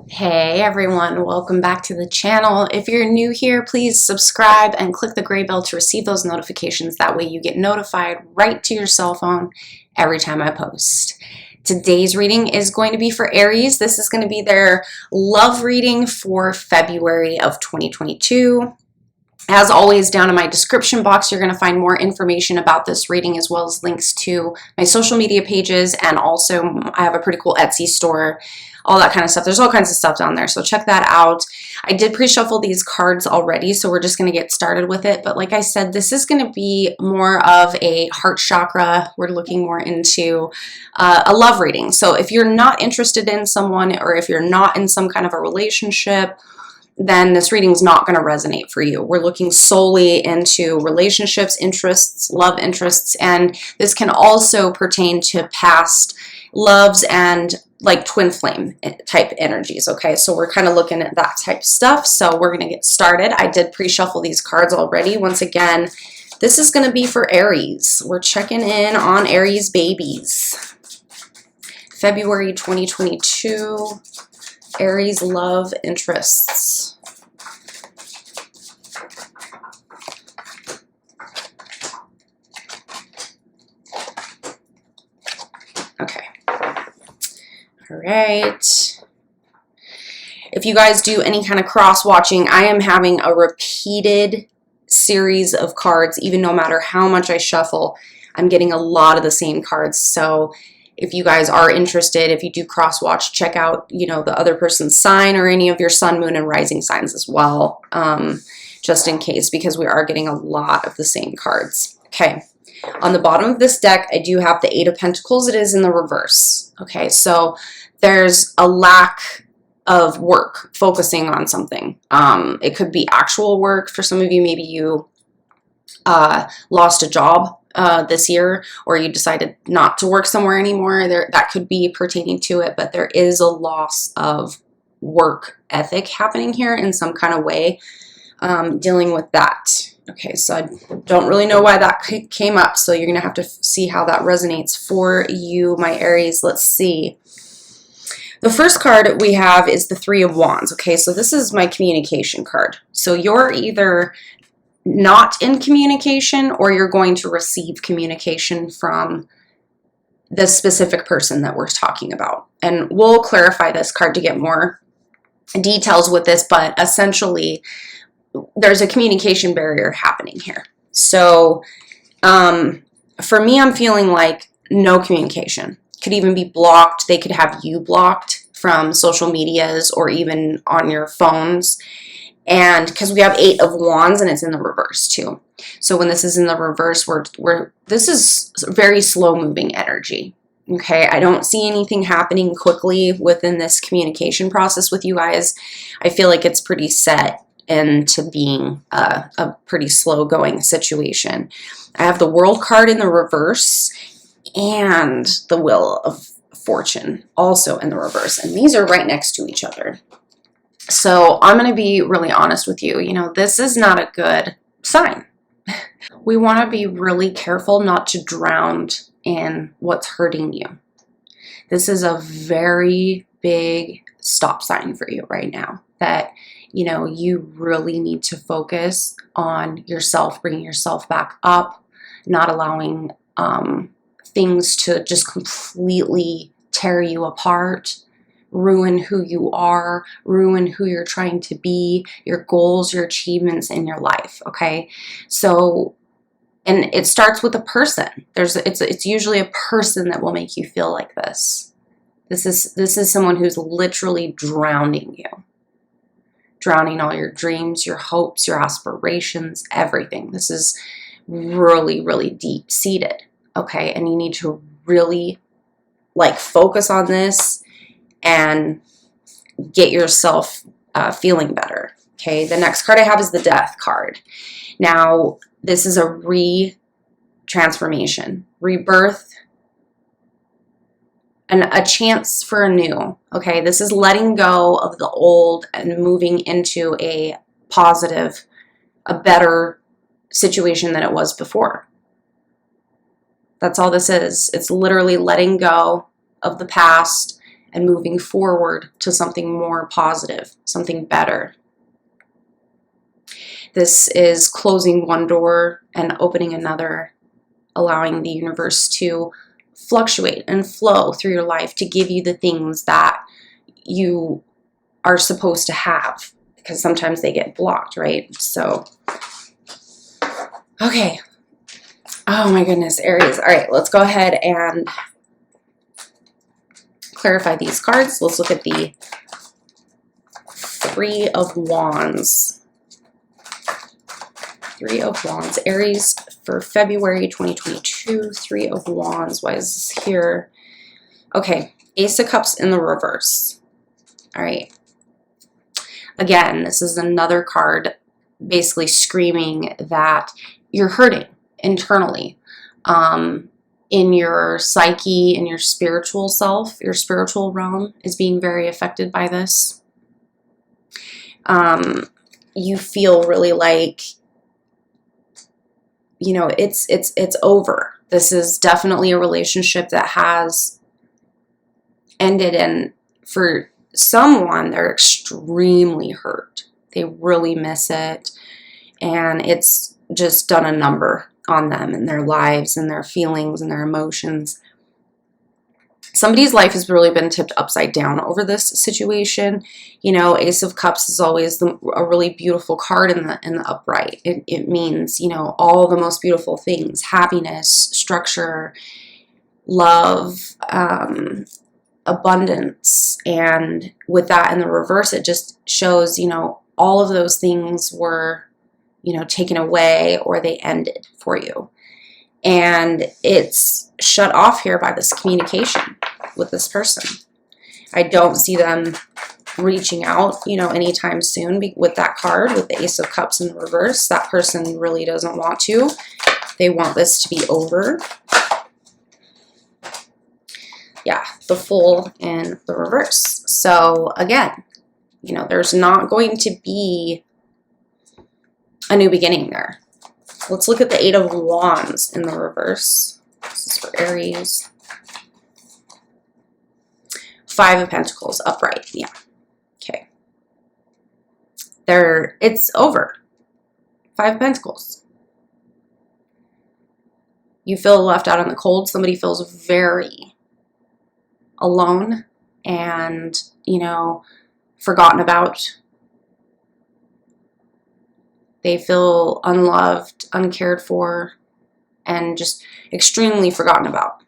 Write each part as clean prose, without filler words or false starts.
Hey everyone, welcome back to the channel. If you're new here, please subscribe and click the gray bell to receive those notifications. That way you get notified right to your cell phone every time I post. Today's reading is going to be for Aries. This is going to be their love reading for February of 2022. As always, down in my description box, you're going to find more information about this reading as well as links to my social media pages, and also I have a pretty cool Etsy store, all that kind of stuff. There's all kinds of stuff down there, so check that out. I did pre-shuffle these cards already, so we're just going to get started with it. But like I said, this is going to be more of a heart chakra. We're looking more into a love reading. So if you're not interested in someone, or if you're not in some kind of a relationship, then this reading is not going to resonate for you. We're looking solely into relationships, interests, love interests, and this can also pertain to past loves and like twin flame type energies, okay? So we're kind of looking at that type of stuff. So we're going to get started. I did pre-shuffle these cards already. Once again, this is going to be for Aries. We're checking in on Aries babies. February 2022. Aries love interests. Okay. All right. If you guys do any kind of cross watching, I am having a repeated series of cards. Even no matter how much I shuffle, I'm getting a lot of the same cards. So if you guys are interested, if you do cross watch, check out, the other person's sign or any of your sun, moon, and rising signs as well, just in case, because we are getting a lot of the same cards. Okay. On the bottom of this deck, I do have the Eight of Pentacles. It is in the reverse. Okay. So there's a lack of work focusing on something. It could be actual work. For some of you, maybe you lost a job this year, or you decided not to work somewhere anymore. That could be pertaining to it, but there is a loss of work ethic happening here in some kind of way, dealing with that. Okay, so I don't really know why that came up, so you're going to have to see how that resonates for you, my Aries. Let's see. The first card we have is the Three of Wands. Okay, so this is my communication card. So you're either not in communication, or you're going to receive communication from the specific person that we're talking about. And we'll clarify this card to get more details with this, but essentially there's a communication barrier happening here. So for me, I'm feeling like no communication. Could even be blocked. They could have you blocked from social medias or even on your phones. And because we have Eight of Wands and it's in the reverse too. So when this is in the reverse, this is very slow moving energy. Okay, I don't see anything happening quickly within this communication process with you guys. I feel like it's pretty set into being a pretty slow going situation. I have the World card in the reverse and the Wheel of Fortune also in the reverse. And these are right next to each other. So I'm going to be really honest with you. This is not a good sign. We want to be really careful not to drown in what's hurting you. This is a very big stop sign for you right now, that, you really need to focus on yourself, bringing yourself back up, not allowing things to just completely tear you apart, ruin who you are, ruin who you're trying to be, your goals, your achievements in your life. Okay. So, and it starts with a person. It's usually a person that will make you feel like this. This is someone who's literally drowning you, drowning all your dreams, your hopes, your aspirations, everything. This is really, really deep seated. Okay. And you need to really focus on this and get yourself feeling better. Okay, the next card I have is the Death card. Now, this is a transformation, rebirth, and a chance for a new. Okay, this is letting go of the old and moving into a positive, a better situation than it was before. That's all this is. It's literally letting go of the past and moving forward to something more positive, something better. This is closing one door and opening another, allowing the universe to fluctuate and flow through your life to give you the things that you are supposed to have, because sometimes they get blocked, right? So, okay. Oh my goodness, Aries. All right, let's go ahead and clarify these cards. Let's look at the Three of Wands. Three of Wands. Aries for February 2022. Three of Wands. Why is this here? Okay. Ace of Cups in the reverse. All right. Again, this is another card basically screaming that you're hurting internally. In your psyche, in your spiritual self, your spiritual realm is being very affected by this. You feel really like, you know, it's over. This is definitely a relationship that has ended, and for someone, they're extremely hurt. They really miss it, and it's just done a number on them and their lives and their feelings and their emotions. Somebody's life has really been tipped upside down over this situation. You know, Ace of Cups is always a really beautiful card in the upright. It means, you know, all the most beautiful things: happiness, structure, love, abundance. And with that in the reverse, it just shows, you know, all of those things were, you know, taken away, or they ended for you. And it's shut off here by this communication with this person. I don't see them reaching out, you know, anytime soon with that card, with the Ace of Cups in the reverse. That person really doesn't want to. They want this to be over. Yeah, the Fool in the reverse. So again, you know, there's not going to be a new beginning there. Let's look at the Eight of Wands in the reverse. This is for Aries. Five of Pentacles upright. Yeah. Okay. It's over. Five of Pentacles. You feel left out in the cold. Somebody feels very alone and, you know, forgotten about. They feel unloved, uncared for, and just extremely forgotten about.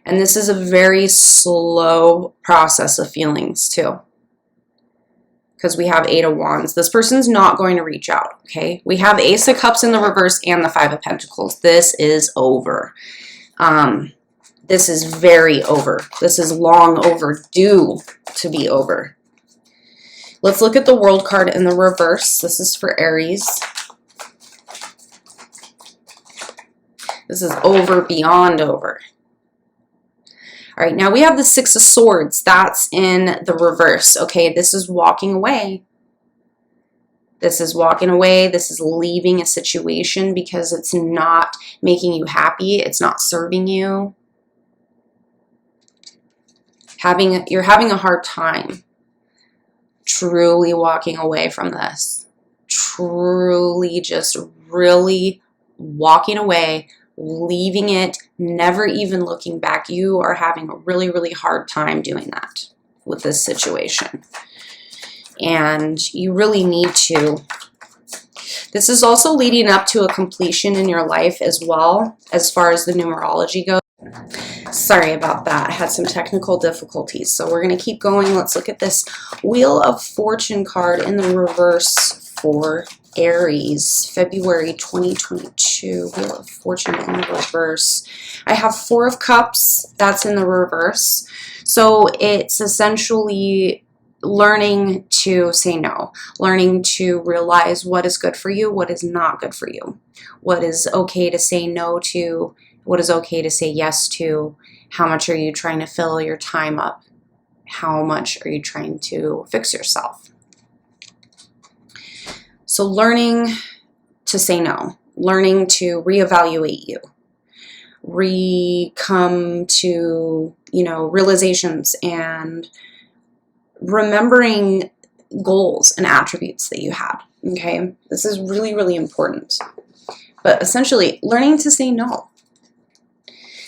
And this is a very slow process of feelings too, because we have Eight of Wands. This person's not going to reach out, okay? We have Ace of Cups in the reverse and the Five of Pentacles. This is over. This is very over. This is long overdue to be over. Let's look at the World card in the reverse. This is for Aries. This is over, beyond over. All right, now we have the Six of Swords. That's in the reverse. Okay, this is walking away. This is walking away. This is leaving a situation because it's not making you happy. It's not serving you. You're having a hard time truly walking away from this. Truly just really walking away, leaving it, never even looking back. You are having a really, really hard time doing that with this situation. And you really need to. This is also leading up to a completion in your life as well, as far as the numerology goes. Sorry about that. I had some technical difficulties. So we're going to keep going. Let's look at this Wheel of Fortune card in the reverse for Aries, February 2022. Wheel of Fortune in the reverse. I have Four of Cups. That's in the reverse. So it's essentially learning to say no, learning to realize what is good for you, what is not good for you, what is okay to say no to, what is okay to say yes to, how much are you trying to fill your time up, how much are you trying to fix yourself. So learning to say no, learning to reevaluate you, come to you know, realizations and remembering goals and attributes that you had. Okay, this is really, really important. But essentially, learning to say no.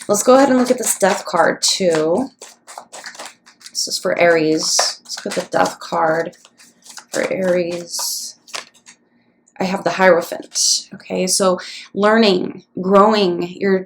Let's go ahead and look at this death card too. This is for Aries. Let's look at the death card for Aries. I have the Hierophant. Okay, so learning, growing,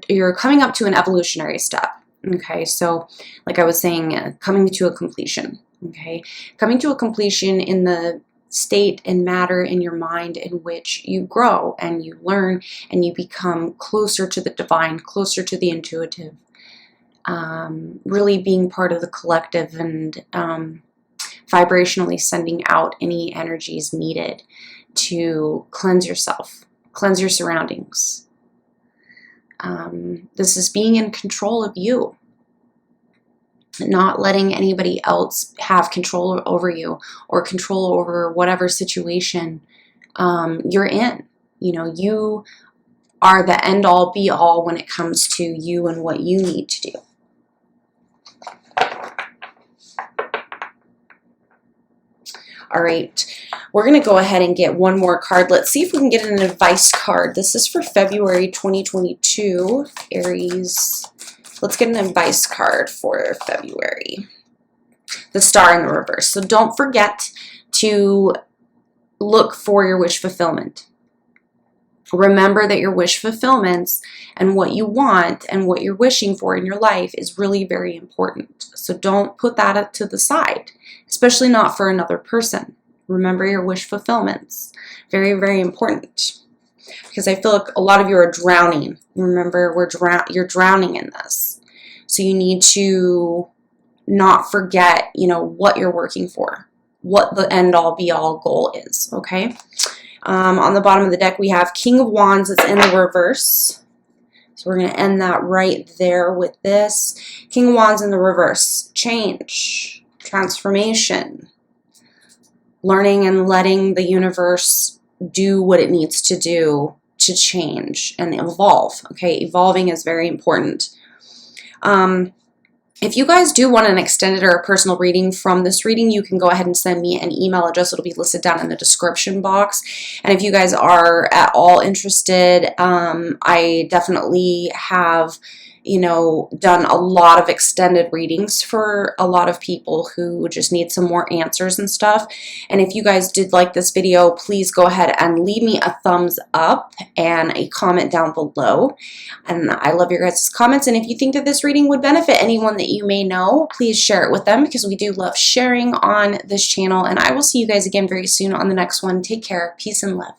you're coming up to an evolutionary step. Okay, so like I was saying, coming to a completion. Okay, coming to a completion in the state and matter in your mind in which you grow and you learn and you become closer to the divine, closer to the intuitive, really being part of the collective and vibrationally sending out any energies needed to cleanse yourself, cleanse your surroundings. This is being in control of you, not letting anybody else have control over you or control over whatever situation you're in. You know, you are the end all be all when it comes to you and what you need to do. All right, we're going to go ahead and get one more card. Let's see if we can get an advice card. This is for February 2022, Aries. Let's get an advice card for February. The Star in the reverse. So don't forget to look for your wish fulfillment. Remember that your wish fulfillments and what you want and what you're wishing for in your life is really very important. So don't put that to the side, especially not for another person. Remember your wish fulfillments. Very, very important. Because I feel like a lot of you are drowning. Remember, you're drowning in this. So you need to not forget, you know, what you're working for, what the end all be all goal is, okay? On the bottom of the deck, we have King of Wands. It's in the reverse. So we're going to end that right there with this. King of Wands in the reverse. Change, transformation, learning and letting the universe do what it needs to do to change and evolve. Okay, evolving is very important. If you guys do want an extended or a personal reading from this reading, you can go ahead and send me an email address. It'll be listed down in the description box. And if you guys are at all interested, I definitely have, you know, done a lot of extended readings for a lot of people who just need some more answers and stuff. And if you guys did like this video, please go ahead and leave me a thumbs up and a comment down below. And I love your guys' comments. And if you think that this reading would benefit anyone that you may know, please share it with them, because we do love sharing on this channel. And I will see you guys again very soon on the next one. Take care. Peace and love.